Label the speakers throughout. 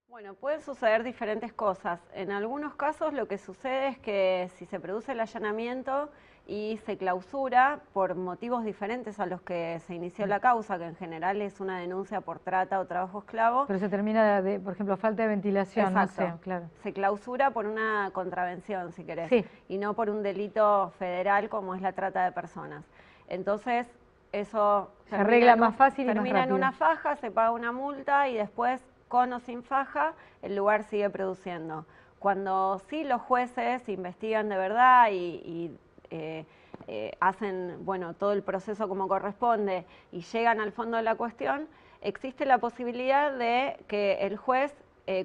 Speaker 1: Bueno, pueden suceder diferentes cosas. En algunos casos lo que sucede es que si se produce el allanamiento y se clausura por motivos diferentes a los que se inició la causa, que en general es una denuncia por trata o trabajo esclavo.
Speaker 2: Pero se termina por ejemplo, falta de ventilación,
Speaker 1: Exacto.
Speaker 2: no sé, claro.
Speaker 1: Se clausura por una contravención, si querés,
Speaker 2: Sí.
Speaker 1: y no por un delito federal como es la trata de personas. Entonces, eso
Speaker 2: se arregla más fácil y más
Speaker 1: termina en
Speaker 2: rápido.
Speaker 1: una faja, se paga una multa y después, con o sin faja, el lugar sigue produciendo. Cuando sí los jueces investigan de verdad y hacen todo el proceso como corresponde y llegan al fondo de la cuestión, existe la posibilidad de que el juez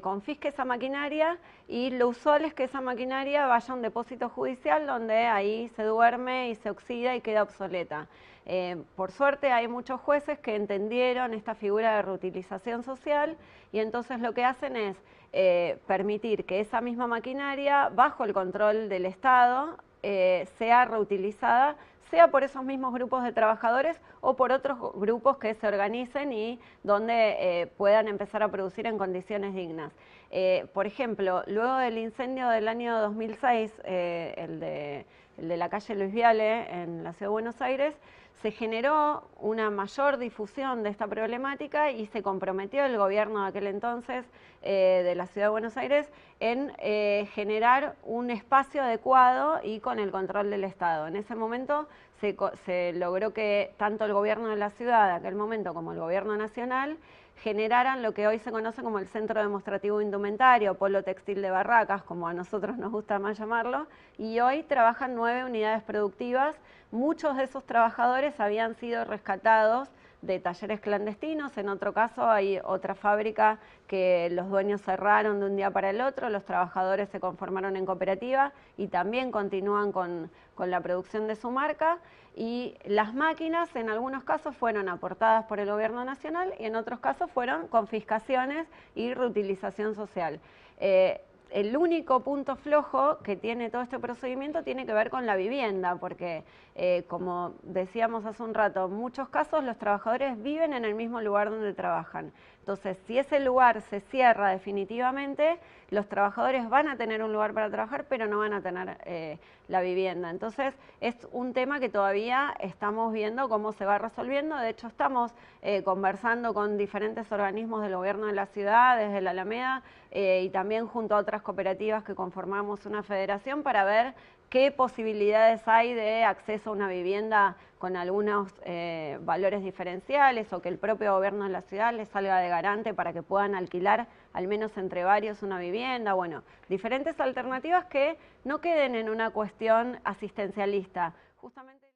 Speaker 1: confisque esa maquinaria y lo usual es que esa maquinaria vaya a un depósito judicial donde ahí se duerme y se oxida y queda obsoleta. Por suerte hay muchos jueces que entendieron esta figura de reutilización social y entonces lo que hacen es permitir que esa misma maquinaria, bajo el control del Estado, sea reutilizada, sea por esos mismos grupos de trabajadores o por otros grupos que se organicen y donde puedan empezar a producir en condiciones dignas. Por ejemplo, luego del incendio del año 2006, el de la calle Luis Viale en la Ciudad de Buenos Aires, se generó una mayor difusión de esta problemática y se comprometió el gobierno de aquel entonces de la Ciudad de Buenos Aires en generar un espacio adecuado y con el control del Estado. En ese momento se logró que tanto el gobierno de la ciudad de aquel momento como el gobierno nacional generaran lo que hoy se conoce como el Centro Demostrativo Indumentario, Polo Textil de Barracas, como a nosotros nos gusta más llamarlo, y hoy trabajan 9 unidades productivas. Muchos de esos trabajadores habían sido rescatados de talleres clandestinos, en otro caso hay otra fábrica que los dueños cerraron de un día para el otro, los trabajadores se conformaron en cooperativa y también continúan con la producción de su marca, y las máquinas en algunos casos fueron aportadas por el gobierno nacional y en otros casos fueron confiscaciones y reutilización social. El único punto flojo que tiene todo este procedimiento tiene que ver con la vivienda, porque como decíamos hace un rato, en muchos casos los trabajadores viven en el mismo lugar donde trabajan. Entonces, si ese lugar se cierra definitivamente, los trabajadores van a tener un lugar para trabajar, pero no van a tener la vivienda. Entonces, es un tema que todavía estamos viendo cómo se va resolviendo. De hecho, estamos conversando con diferentes organismos del gobierno de la ciudad, desde la Alameda, y también junto a otras cooperativas que conformamos una federación para ver qué posibilidades hay de acceso a una vivienda con algunos valores diferenciales o que el propio gobierno de la ciudad les salga de garante para que puedan alquilar al menos entre varios una vivienda. Bueno, diferentes alternativas que no queden en una cuestión asistencialista. Justamente